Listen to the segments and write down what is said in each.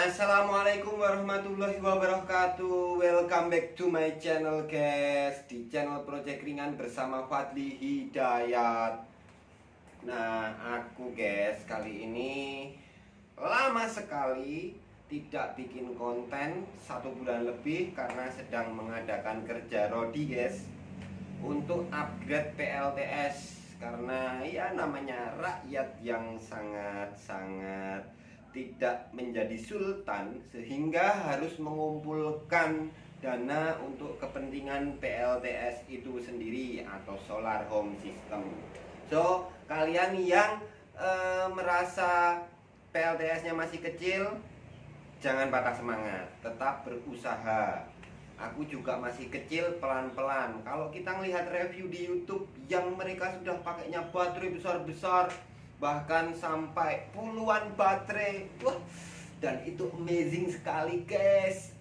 Assalamualaikum warahmatullahi wabarakatuh. Welcome back to my channel guys. Di channel Project Ringan bersama Fadli Hidayat. Nah aku guys kali ini lama sekali tidak bikin konten, 1 bulan lebih karena sedang mengadakan kerja rodi guys, untuk upgrade PLTS. Karena ya namanya rakyat yang sangat tidak menjadi sultan, sehingga harus mengumpulkan dana untuk kepentingan PLTS itu sendiri atau solar home system. So kalian yang merasa PLTS-nya masih kecil, jangan patah semangat, tetap berusaha. Aku juga masih kecil, pelan-pelan. Kalau kita melihat review di YouTube yang mereka sudah pakainya baterai besar-besar, bahkan sampai puluhan baterai, wah, dan itu amazing sekali guys.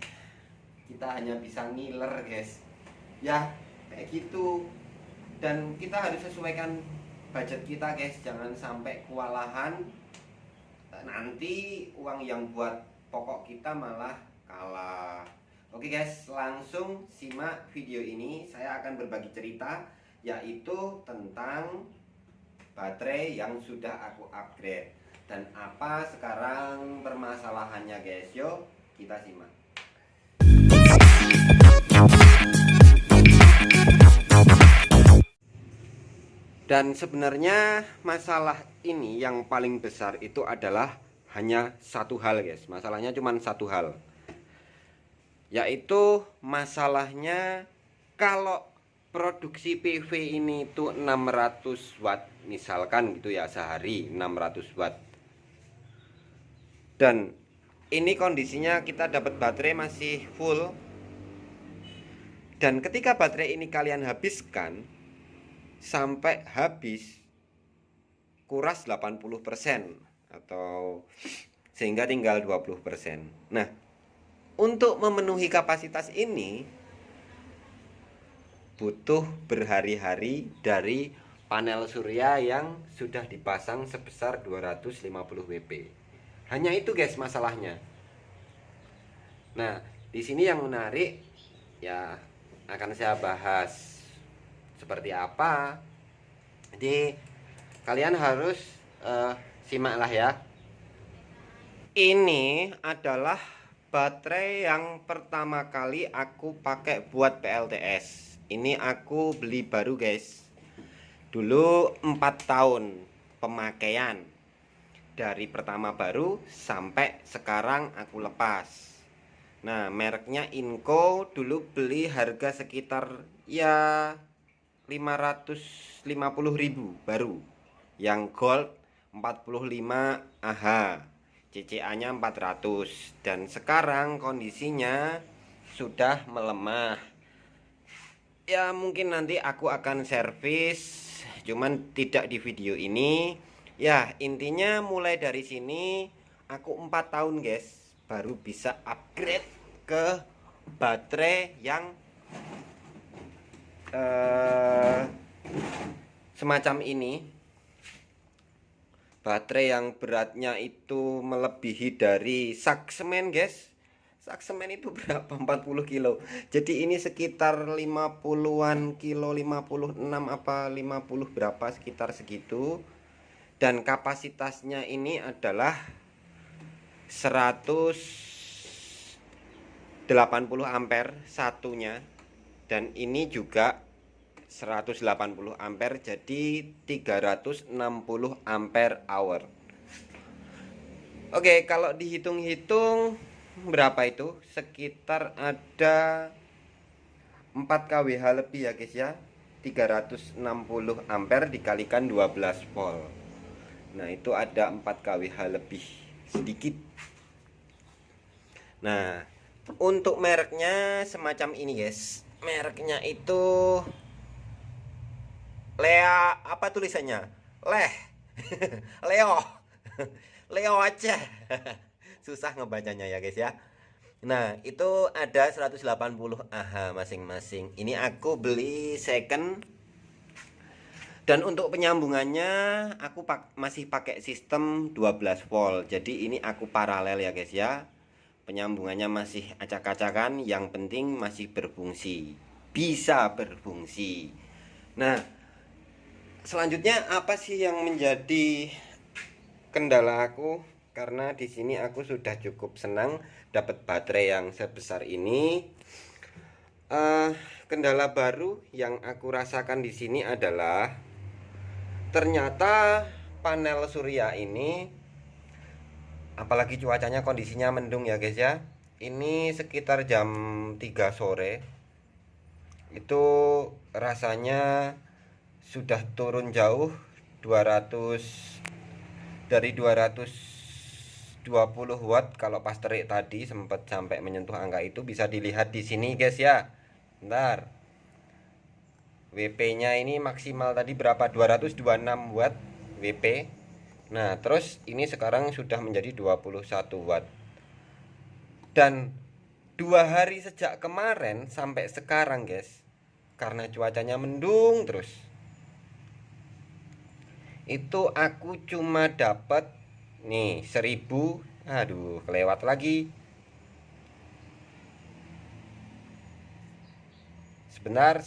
Kita hanya bisa ngiler guys, ya kayak gitu. Dan kita harus sesuaikan budget kita guys, jangan sampai kewalahan, nanti uang yang buat pokok kita malah kalah. Oke guys, langsung simak video ini. Saya akan berbagi cerita, yaitu tentang baterai yang sudah aku upgrade dan apa sekarang permasalahannya guys. Yuk kita simak. Dan sebenarnya masalah ini yang paling besar itu adalah hanya satu hal guys. Masalahnya cuma satu hal, yaitu masalahnya kalau produksi PV ini tuh 600 watt misalkan gitu ya, sehari 600 watt. Dan ini kondisinya kita dapat baterai masih full. Dan ketika baterai ini kalian habiskan sampai habis, kuras 80% atau sehingga tinggal 20%. Nah, untuk memenuhi kapasitas ini butuh berhari-hari dari panel surya yang sudah dipasang sebesar 250 WP. Hanya itu guys masalahnya. Nah, di sini yang menarik ya akan saya bahas seperti apa. Jadi kalian harus simaklah ya. Ini adalah baterai yang pertama kali aku pakai buat PLTS. Ini aku beli baru guys. Dulu 4 tahun pemakaian, dari pertama baru sampai sekarang aku lepas. Nah, mereknya Inco. Dulu beli harga sekitar ya 550.000 baru. Yang gold 45 AH, CCA-nya 400. Dan sekarang kondisinya sudah melemah. Ya mungkin nanti aku akan servis, cuman tidak di video ini. Ya intinya mulai dari sini aku 4 tahun guys baru bisa upgrade ke baterai yang semacam ini. Baterai yang beratnya itu melebihi dari sak semen guys. Sak semen itu berapa? 40 kilo. Jadi ini sekitar 50-an kilo, 56 apa 50 berapa, sekitar segitu. Dan kapasitasnya ini adalah 180 ampere satunya. Dan ini juga 180 ampere, jadi 360 ampere hour. Oke, kalau dihitung-hitung berapa itu? Sekitar ada 4 kWh lebih ya guys ya. 360 ampere dikalikan 12 volt. Nah, itu ada 4 kWh lebih sedikit. Nah, untuk mereknya semacam ini guys. Mereknya itu Lea, apa tulisannya? Leo. Leo aja. Susah ngebacanya ya guys ya. Nah, itu ada 180 AH masing-masing. Ini aku beli second. Dan untuk penyambungannya aku masih pakai sistem 12 volt. Jadi ini aku paralel ya guys ya. penyambungannya masih acak-acakan, yang penting masih berfungsi, bisa berfungsi. Nah, selanjutnya apa sih yang menjadi kendala aku? Karena di sini aku sudah cukup senang dapat baterai yang sebesar ini. Kendala baru yang aku rasakan di sini adalah ternyata panel surya ini, apalagi cuacanya kondisinya mendung ya guys ya. Ini sekitar jam 3 sore. Itu rasanya sudah turun jauh 200, dari 220 watt. Kalau pas terik tadi sempat sampai menyentuh angka itu, bisa dilihat di sini guys ya. Bentar. WP-nya ini maksimal tadi berapa? 226 watt WP. Nah, terus ini sekarang sudah menjadi 21 watt. Dan 2 hari sejak kemarin sampai sekarang guys, karena cuacanya mendung terus, itu aku cuma dapat nih 1000. Aduh, kelewat lagi. Sebentar.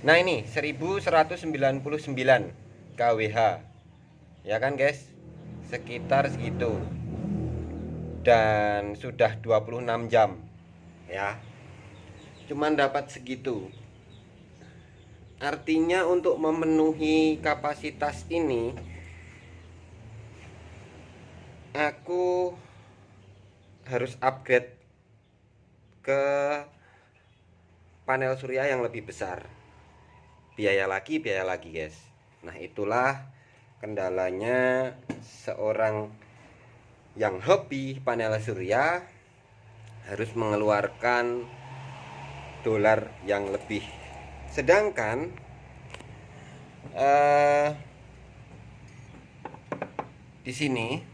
Nah, ini 1199 kWh. Ya kan, guys? Sekitar segitu. Dan sudah 26 jam. Ya. Cuman dapat segitu. Artinya untuk memenuhi kapasitas ini, aku harus upgrade ke panel surya yang lebih besar. Biaya lagi guys. Nah, itulah kendalanya seorang yang hobi panel surya, harus mengeluarkan dolar yang lebih. Sedangkan di sini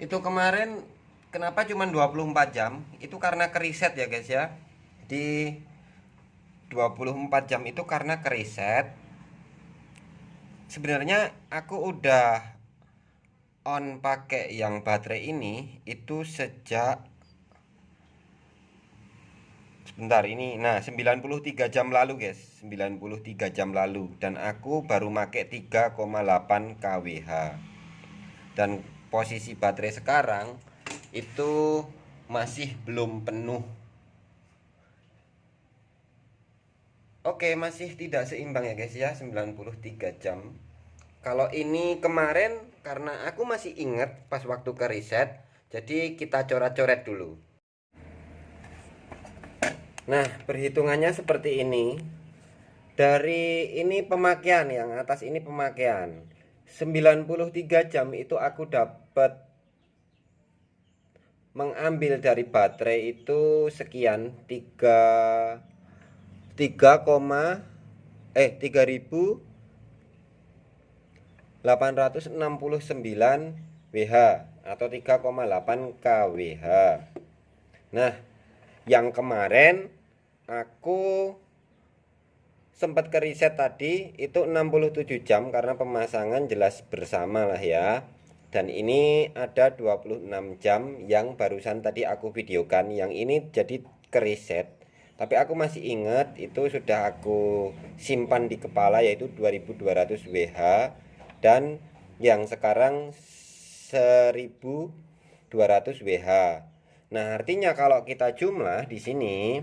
itu kemarin kenapa cuma 24 jam? Itu karena keriset ya guys ya. Di 24 jam itu karena keriset. Sebenarnya aku udah on pakai yang baterai ini itu sejak, sebentar ini, nah 93 jam lalu guys, 93 jam lalu. Dan aku baru pakai 3,8 kWh. Dan posisi baterai sekarang itu masih belum penuh. Oke, masih tidak seimbang ya guys ya, 93 jam. Kalau ini kemarin karena aku masih ingat pas waktu ke riset, jadi kita coret-coret dulu. Nah, perhitungannya seperti ini. Dari ini pemakaian, yang atas ini pemakaian. 93 jam itu aku dapat mengambil dari baterai itu sekian, 3869 WH atau 3,8 kWh. Nah, yang kemarin aku sempat ke riset tadi itu 67 jam karena pemasangan jelas bersama lah ya. Dan ini ada 26 jam yang barusan tadi aku videokan. Yang ini jadi ke riset. Tapi aku masih ingat itu sudah aku simpan di kepala, yaitu 2200 WH. Dan yang sekarang 1200 WH. Nah, artinya kalau kita jumlah di sini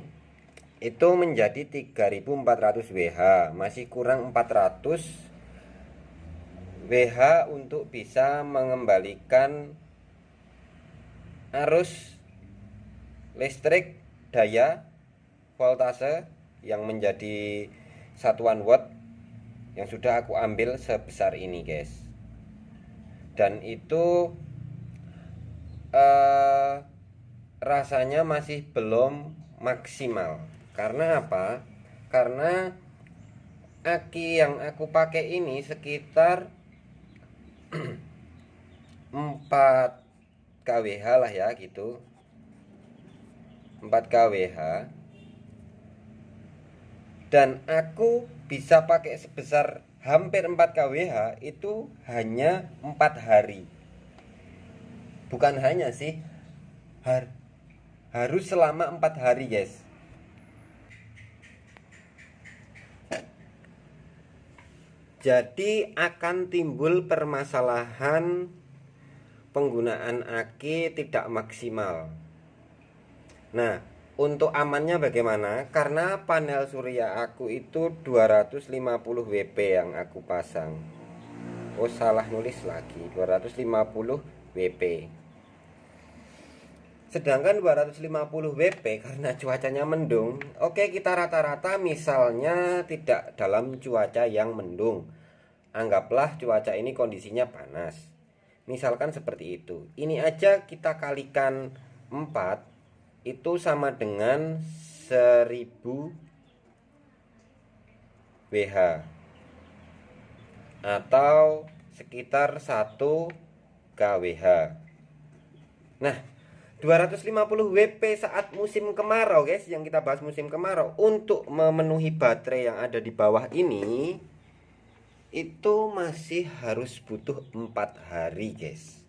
itu menjadi 3400 WH, masih kurang 400 WH untuk bisa mengembalikan arus listrik daya voltase yang menjadi satuan watt yang sudah aku ambil sebesar ini guys. Dan itu rasanya masih belum maksimal. Karena apa? Karena aki yang aku pakai ini sekitar 4 kWh lah ya gitu, 4 kWh. Dan aku bisa pakai sebesar hampir 4 kWh itu hanya 4 hari. bukan hanya sih, harus selama 4 hari guys. Jadi akan timbul permasalahan penggunaan aki tidak maksimal. Nah, untuk amannya bagaimana? Karena panel surya aku itu 250 WP yang aku pasang. Oh, salah nulis lagi, 250 WP. Sedangkan 250 WP karena cuacanya mendung. Oke, kita rata-rata misalnya tidak dalam cuaca yang mendung. Anggaplah cuaca ini kondisinya panas. Misalkan seperti itu. Ini aja kita kalikan 4, itu sama dengan 1000 WH atau sekitar 1 kWh. Nah, 250 WP saat musim kemarau guys, yang kita bahas musim kemarau, untuk memenuhi baterai yang ada di bawah ini itu masih harus butuh 4 hari guys.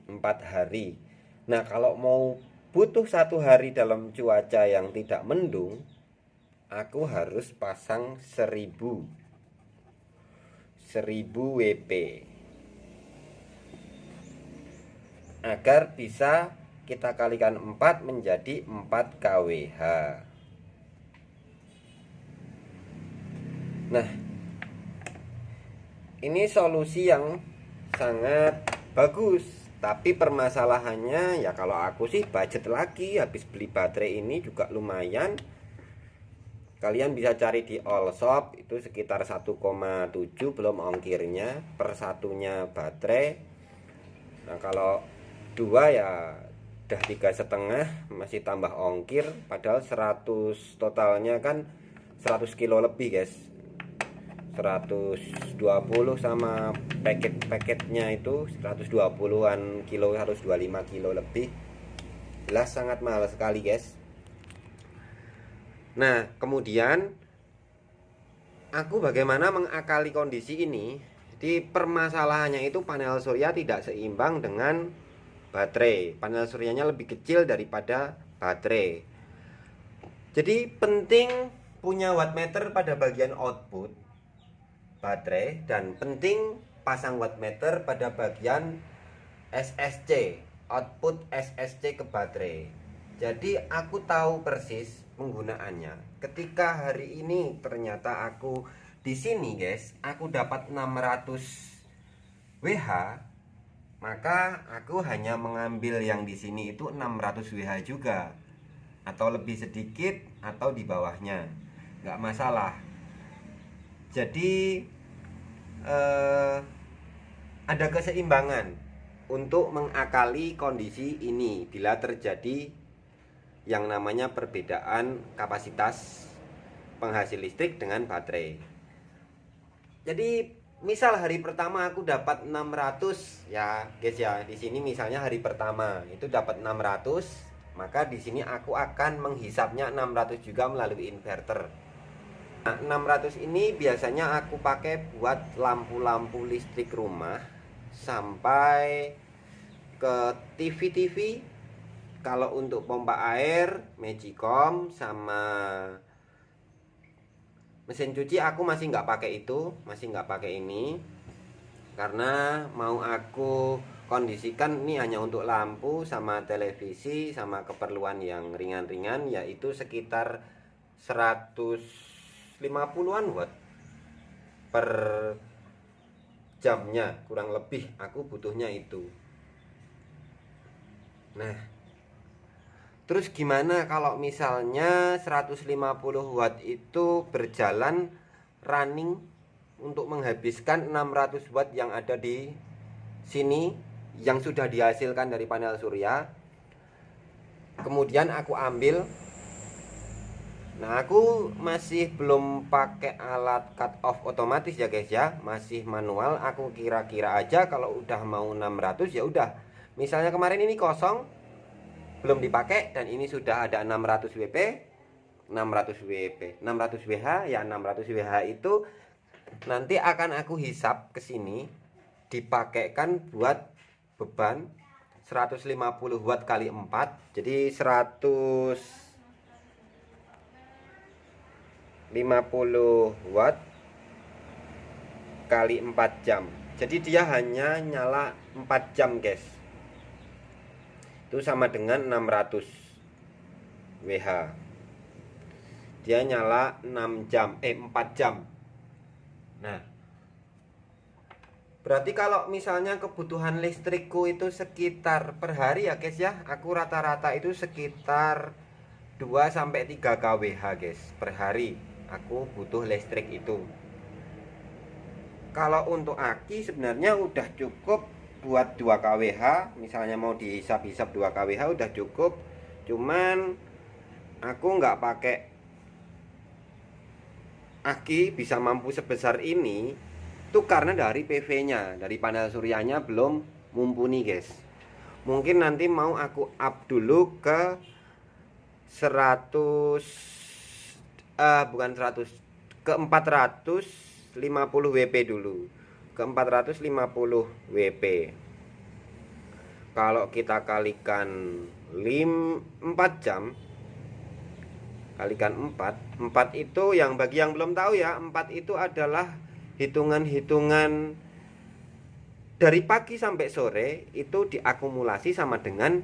4 hari. Nah, kalau mau butuh 1 hari dalam cuaca yang tidak mendung, aku harus pasang 1000 WP agar bisa kita kalikan 4 menjadi 4 kWh. Nah, ini solusi yang sangat bagus. Tapi permasalahannya ya, kalau aku sih budget lagi, habis beli baterai ini juga lumayan. Kalian bisa cari di all shop, itu sekitar 1,7 belum ongkirnya per satunya baterai. Nah, kalau 2 ya udah 3,5, masih tambah ongkir. Padahal 100 totalnya kan 100 kilo lebih guys, 120 sama paket-paketnya itu 120-an kilo, 125 kilo lebih. Jelas sangat mahal sekali guys. Nah, kemudian aku bagaimana mengakali kondisi ini. Jadi permasalahannya itu panel surya tidak seimbang dengan baterai. Panel suryanya lebih kecil daripada baterai. Jadi penting punya wattmeter pada bagian output baterai, dan penting pasang wattmeter pada bagian SSC, output SSC ke baterai. Jadi aku tahu persis penggunaannya. Ketika hari ini ternyata aku di sini guys, aku dapat 600 WH, maka aku hanya mengambil yang di sini itu 600 WH juga, atau lebih sedikit atau di bawahnya, nggak masalah. Jadi ada keseimbangan untuk mengakali kondisi ini bila terjadi yang namanya perbedaan kapasitas penghasil listrik dengan baterai. Jadi misal hari pertama aku dapat 600 ya guys ya. Di sini misalnya hari pertama itu dapat 600, maka di sini aku akan menghisapnya 600 juga melalui inverter. Nah, 600 ini biasanya aku pakai buat lampu-lampu listrik rumah sampai ke TV-TV. Kalau untuk pompa air, Magicom sama mesin cuci aku masih nggak pakai itu, masih nggak pakai ini, karena mau aku kondisikan ini hanya untuk lampu sama televisi sama keperluan yang ringan-ringan, yaitu sekitar 150-an watt per jamnya, kurang lebih aku butuhnya itu. Nah, terus gimana kalau misalnya 150 watt itu berjalan running untuk menghabiskan 600 watt yang ada di sini yang sudah dihasilkan dari panel surya. Kemudian aku ambil. Nah, aku masih belum pakai alat cut off otomatis ya guys ya, masih manual. Aku kira-kira aja kalau udah mau 600 ya udah. Misalnya kemarin ini kosong, belum dipakai, dan ini sudah ada 600 WP, 600 WH ya. 600 WH itu nanti akan aku hisap ke sini, dipakaikan buat beban 150 watt kali 4, jadi 150 watt kali 4 jam. Jadi dia hanya nyala 4 jam guys. Itu sama dengan 600 WH. Dia nyala 4 jam. Nah, berarti kalau misalnya kebutuhan listrikku itu sekitar per hari ya guys ya, aku rata-rata itu sekitar 2-3 kWh guys per hari. Aku butuh listrik itu. Kalau untuk aki sebenarnya udah cukup buat 2 kWh. Misalnya mau dihisap-hisap 2 kWh udah cukup. Cuman aku nggak pakai aki bisa mampu sebesar ini. Itu karena dari PV-nya, dari panel suryanya belum mumpuni guys. Mungkin nanti mau aku up dulu ke 450 WP dulu. Ke 450 WP. Kalau kita kalikan 4 jam, kalikan 4 itu yang bagi yang belum tahu ya, 4 itu adalah hitungan-hitungan dari pagi sampai sore itu diakumulasi sama dengan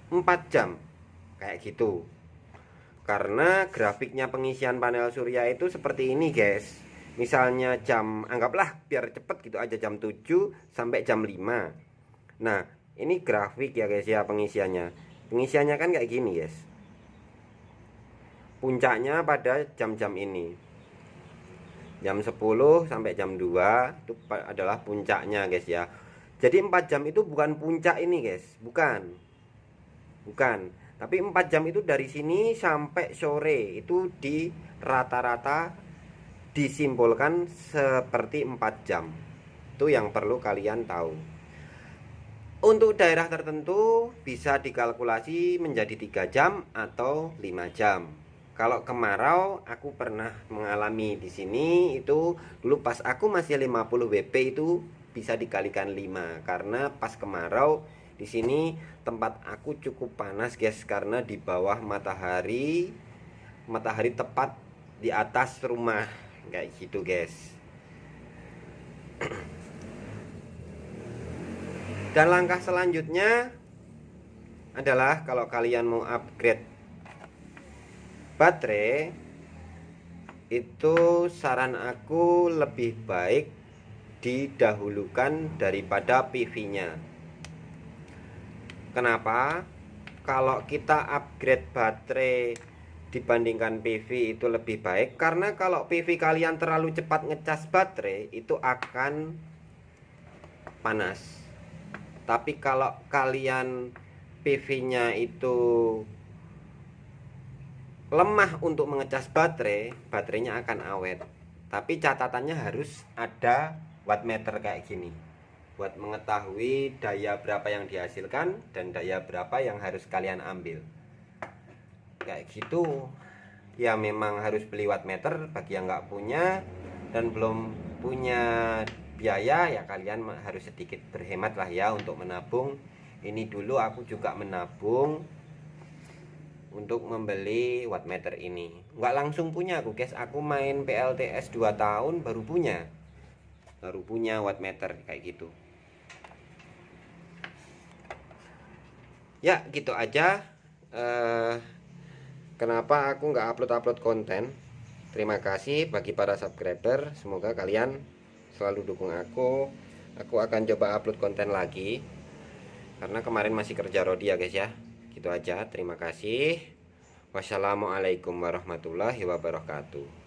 4 jam. Kayak gitu. Karena grafiknya pengisian panel surya itu seperti ini guys. Misalnya anggaplah biar cepet gitu aja, jam 7 sampai jam 5. Nah, ini grafik ya guys ya pengisiannya. Pengisiannya kan kayak gini guys. Puncaknya pada jam-jam ini. Jam 10 sampai jam 2 itu adalah puncaknya guys ya. Jadi 4 jam itu bukan puncak ini guys, bukan. Tapi 4 jam itu dari sini sampai sore itu di rata-rata disimpulkan seperti 4 jam. Itu yang perlu kalian tahu. Untuk daerah tertentu bisa dikalkulasi menjadi 3 jam atau 5 jam. Kalau kemarau aku pernah mengalami di sini itu dulu pas aku masih 50 WP itu bisa dikalikan 5 karena pas kemarau di sini tempat aku cukup panas guys karena di bawah matahari tepat di atas rumah kayak gitu guys. Dan langkah selanjutnya adalah kalau kalian mau upgrade baterai, itu saran aku lebih baik didahulukan daripada PV-nya. Kenapa? Kalau kita upgrade baterai dibandingkan PV itu lebih baik, karena kalau PV kalian terlalu cepat ngecas baterai itu akan panas. Tapi kalau kalian PV-nya itu lemah untuk mengecas baterainya akan awet. Tapi catatannya harus ada wattmeter kayak gini buat mengetahui daya berapa yang dihasilkan dan daya berapa yang harus kalian ambil. Kayak gitu. Ya memang harus beli wattmeter bagi yang nggak punya dan belum punya biaya ya kalian harus sedikit berhemat lah ya untuk menabung. Ini dulu aku juga menabung untuk membeli wattmeter ini. Nggak langsung punya aku guys, aku main PLTS 2 tahun baru punya wattmeter kayak gitu. Ya gitu aja. Kenapa aku nggak upload konten. Terima kasih bagi para subscriber. Semoga kalian selalu dukung aku. Aku akan coba upload konten lagi karena kemarin masih kerja rodi ya guys ya. Gitu aja, terima kasih. Wassalamualaikum warahmatullahi wabarakatuh.